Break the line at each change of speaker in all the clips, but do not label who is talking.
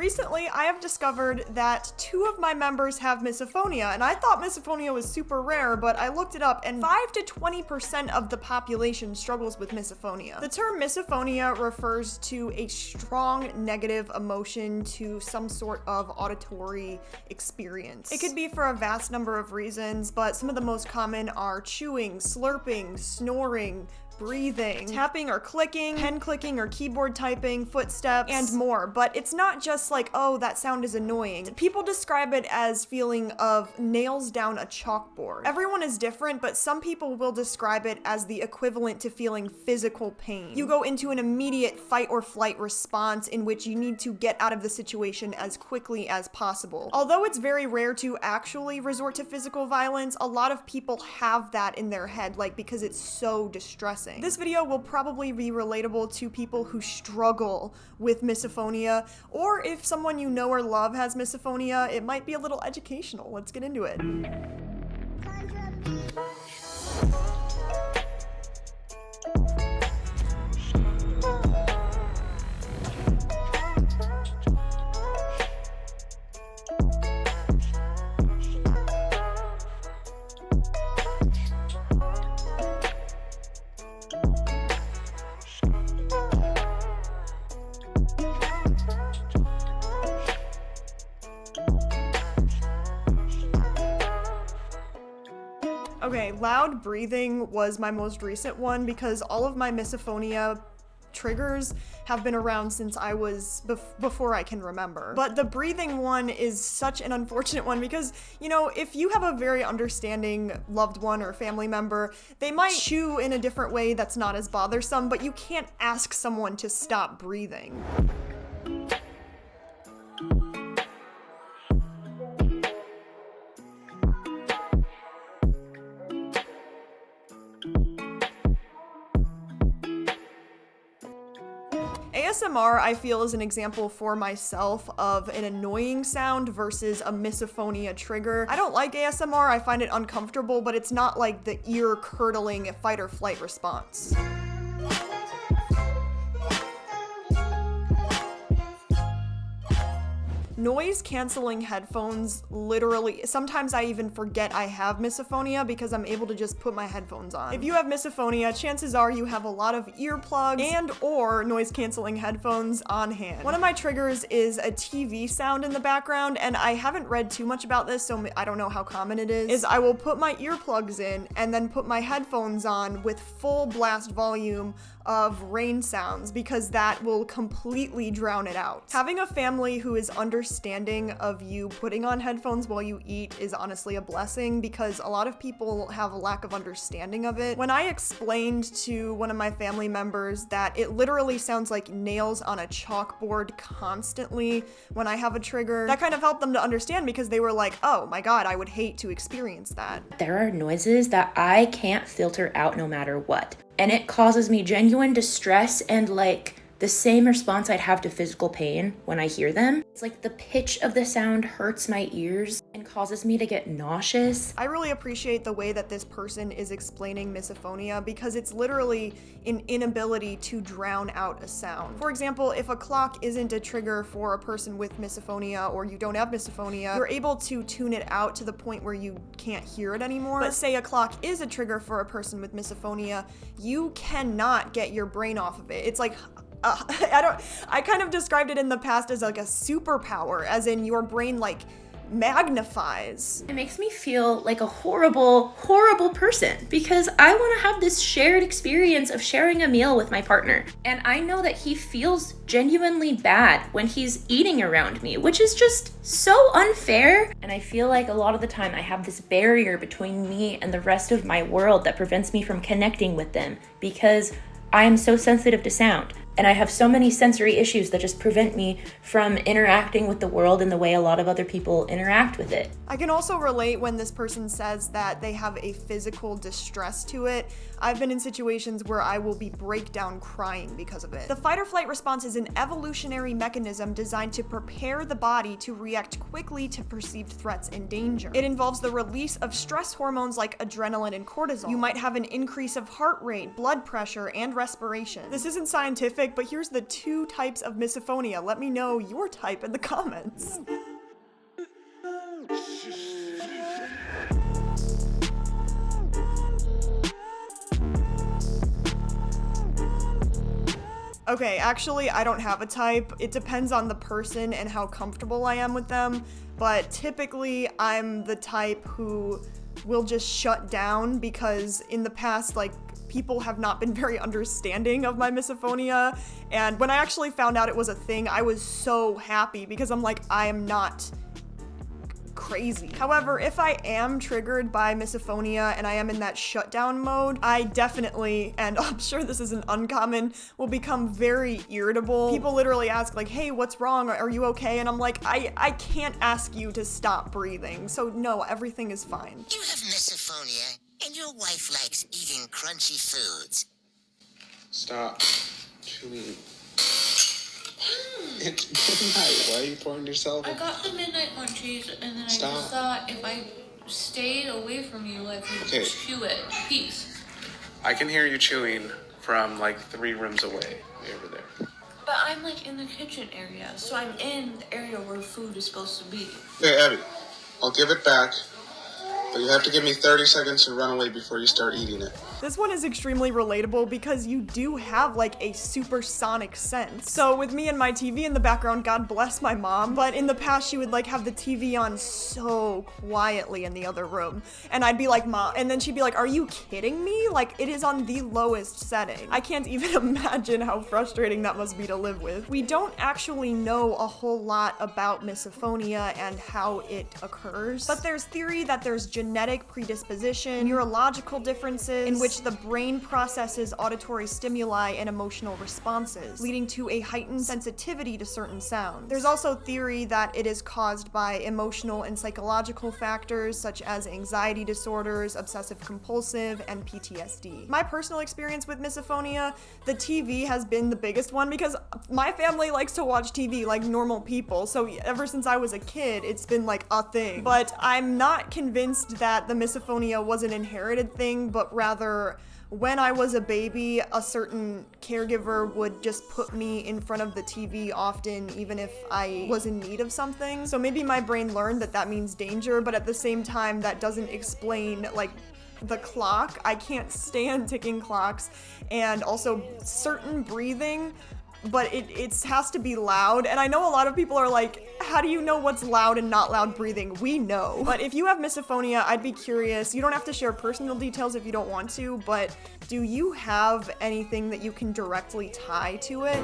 recently I have discovered that 2 of my members have misophonia, and I thought misophonia was super rare, but I looked it up and 5 to 20% of the population struggles with misophonia. The term misophonia refers to a strong negative emotion to some sort of auditory experience. It could be for a vast number of reasons, but some of the most common are chewing, slurping, snoring, breathing, tapping or clicking, pen clicking or keyboard typing, footsteps, and more. But it's not just like, oh, that sound is annoying. People describe it as feeling of nails down a chalkboard. Everyone is different, but some people will describe it as the equivalent to feeling physical pain. You go into an immediate fight or flight response in which you need to get out of the situation as quickly as possible. Although it's very rare to actually resort to physical violence, a lot of people have that in their head, like, because it's so distressing. This video will probably be relatable to people who struggle with misophonia, or if someone you know or love has misophonia, it might be a little educational. Let's get into it. Okay, loud breathing was my most recent one because all of my misophonia triggers have been around since I was before I can remember. But the breathing one is such an unfortunate one because, you know, if you have a very understanding loved one or family member, they might chew in a different way that's not as bothersome, but you can't ask someone to stop breathing. ASMR, I feel, is an example for myself of an annoying sound versus a misophonia trigger. I don't like ASMR, I find it uncomfortable, but it's not like the ear-curdling fight or flight response. Noise-canceling headphones, literally, sometimes I even forget I have misophonia because I'm able to just put my headphones on. If you have misophonia, chances are you have a lot of earplugs and or noise-canceling headphones on hand. One of my triggers is a TV sound in the background, and I haven't read too much about this, so I don't know how common it is I will put my earplugs in and then put my headphones on with full blast volume of rain sounds because that will completely drown it out. Having a family who is understanding of you putting on headphones while you eat is honestly a blessing because a lot of people have a lack of understanding of it. When I explained to one of my family members that it literally sounds like nails on a chalkboard constantly when I have a trigger, that kind of helped them to understand because they were like, oh my god, I would hate to experience that.
There are noises that I can't filter out no matter what. And it causes me genuine distress and like the same response I'd have to physical pain when I hear them. It's like the pitch of the sound hurts my ears and causes me to get nauseous.
I really appreciate the way that this person is explaining misophonia because it's literally an inability to drown out a sound. For example, if a clock isn't a trigger for a person with misophonia or you don't have misophonia, you're able to tune it out to the point where you can't hear it anymore. But say a clock is a trigger for a person with misophonia, you cannot get your brain off of it. It's like I kind of described it in the past as like a superpower, as in your brain like magnifies.
It makes me feel like a horrible, horrible person because I want to have this shared experience of sharing a meal with my partner. And I know that he feels genuinely bad when he's eating around me, which is just so unfair. And I feel like a lot of the time I have this barrier between me and the rest of my world that prevents me from connecting with them because I am so sensitive to sound. And I have so many sensory issues that just prevent me from interacting with the world in the way a lot of other people interact with it.
I can also relate when this person says that they have a physical distress to it. I've been in situations where I will be breakdown crying because of it. The fight or flight response is an evolutionary mechanism designed to prepare the body to react quickly to perceived threats and danger. It involves the release of stress hormones like adrenaline and cortisol. You might have an increase of heart rate, blood pressure, and respiration. This isn't scientific, specific, but here's the 2 types of misophonia. Let me know your type in the comments. Okay, actually, I don't have a type. It depends on the person and how comfortable I am with them, but typically I'm the type who will just shut down because in the past, like, people have not been very understanding of my misophonia, and when I actually found out it was a thing, I was so happy because I'm like, I am not crazy. However, if I am triggered by misophonia and I am in that shutdown mode, I definitely, and I'm sure this isn't uncommon, will become very irritable. People literally ask like, hey, what's wrong? Are you okay? And I'm like, I can't ask you to stop breathing. So no, everything is fine.
You have misophonia, and your wife likes eating crunchy foods.
Stop chewing. It's midnight. Why are you pouring yourself?
I got the midnight munchies, and then I just thought if I stayed away from you, I could chew it. Peace.
I can hear you chewing from like 3 rooms away. Over there.
But I'm like in the kitchen area, so I'm in the area where food is supposed to be.
Hey, Abby, I'll give it back, but you have to give me 30 seconds to run away before you start eating it.
This one is extremely relatable because you do have like a supersonic sense. So with me and my TV in the background, God bless my mom, but in the past she would like have the TV on so quietly in the other room. And I'd be like, Mom, and then she'd be like, are you kidding me? Like, it is on the lowest setting. I can't even imagine how frustrating that must be to live with. We don't actually know a whole lot about misophonia and how it occurs, but there's theory that there's genetic predisposition, neurological differences in which the brain processes auditory stimuli and emotional responses, leading to a heightened sensitivity to certain sounds. There's also theory that it is caused by emotional and psychological factors such as anxiety disorders, obsessive-compulsive, and PTSD. My personal experience with misophonia, the TV has been the biggest one because my family likes to watch TV like normal people, so ever since I was a kid, it's been like a thing. But I'm not convinced that the misophonia was an inherited thing, but rather when I was a baby, a certain caregiver would just put me in front of the TV often, even if I was in need of something. So maybe my brain learned that that means danger, but at the same time, that doesn't explain, like, the clock. I can't stand ticking clocks, and also certain breathing, but it has to be loud. And I know a lot of people are like, how do you know what's loud and not loud breathing? We know. But if you have misophonia, I'd be curious. You don't have to share personal details if you don't want to, but do you have anything that you can directly tie to it?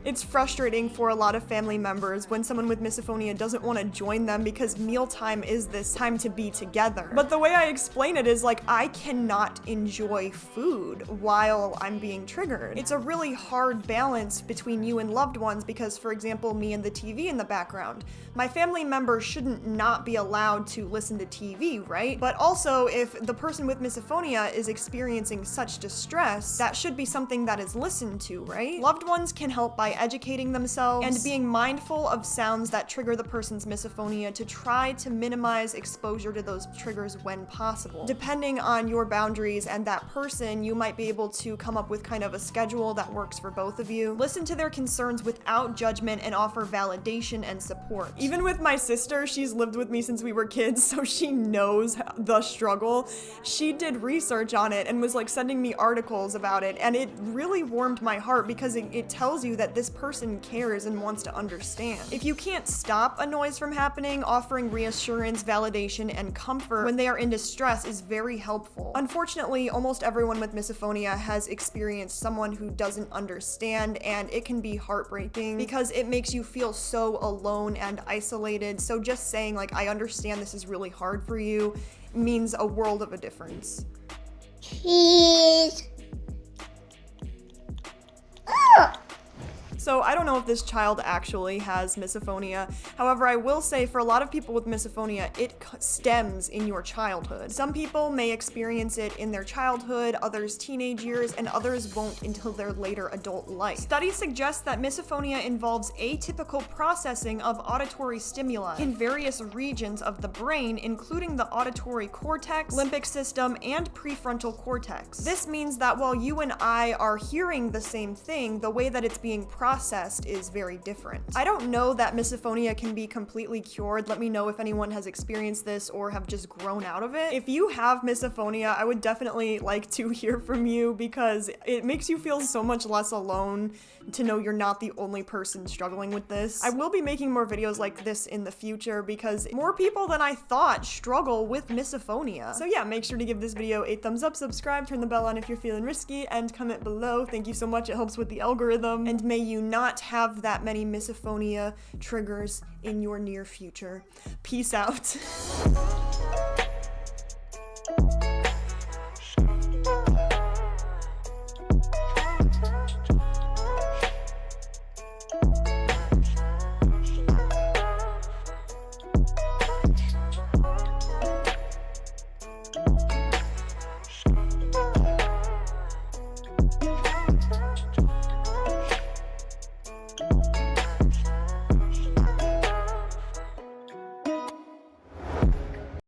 It's frustrating for a lot of family members when someone with misophonia doesn't want to join them because mealtime is this time to be together. But the way I explain it is like, I cannot enjoy food while I'm being triggered. It's a really hard balance between you and loved ones because, for example, me and the TV in the background. My family members shouldn't not be allowed to listen to TV, right? But also, if the person with misophonia is experiencing such distress, that should be something that is listened to, right? Loved ones can help by educating themselves and being mindful of sounds that trigger the person's misophonia to try to minimize exposure to those triggers when possible. Depending on your boundaries and that person, you might be able to come up with kind of a schedule that works for both of you. Listen to their concerns without judgment and offer validation and support. Even with my sister, she's lived with me since we were kids, so she knows the struggle. She did research on it and was like sending me articles about it, and it really warmed my heart because it tells you that this person cares and wants to understand. If you can't stop a noise from happening, offering reassurance, validation, and comfort when they are in distress is very helpful. Unfortunately, almost everyone with misophonia has experienced someone who doesn't understand, and it can be heartbreaking because it makes you feel so alone and isolated. So just saying like, I understand this is really hard for you means a world of a difference.
Cheese.
So I don't know if this child actually has misophonia. However, I will say for a lot of people with misophonia, it stems in your childhood. Some people may experience it in their childhood, others teenage years, and others won't until their later adult life. Studies suggest that misophonia involves atypical processing of auditory stimuli in various regions of the brain, including the auditory cortex, limbic system, and prefrontal cortex. This means that while you and I are hearing the same thing, the way that it's being processed is very different. I don't know that misophonia can be completely cured. Let me know if anyone has experienced this or have just grown out of it. If you have misophonia, I would definitely like to hear from you because it makes you feel so much less alone to know you're not the only person struggling with this. I will be making more videos like this in the future because more people than I thought struggle with misophonia. So yeah, make sure to give this video a thumbs up, subscribe, turn the bell on if you're feeling risky, and comment below. Thank you so much, it helps with the algorithm. And may you not have that many misophonia triggers in your near future. Peace out.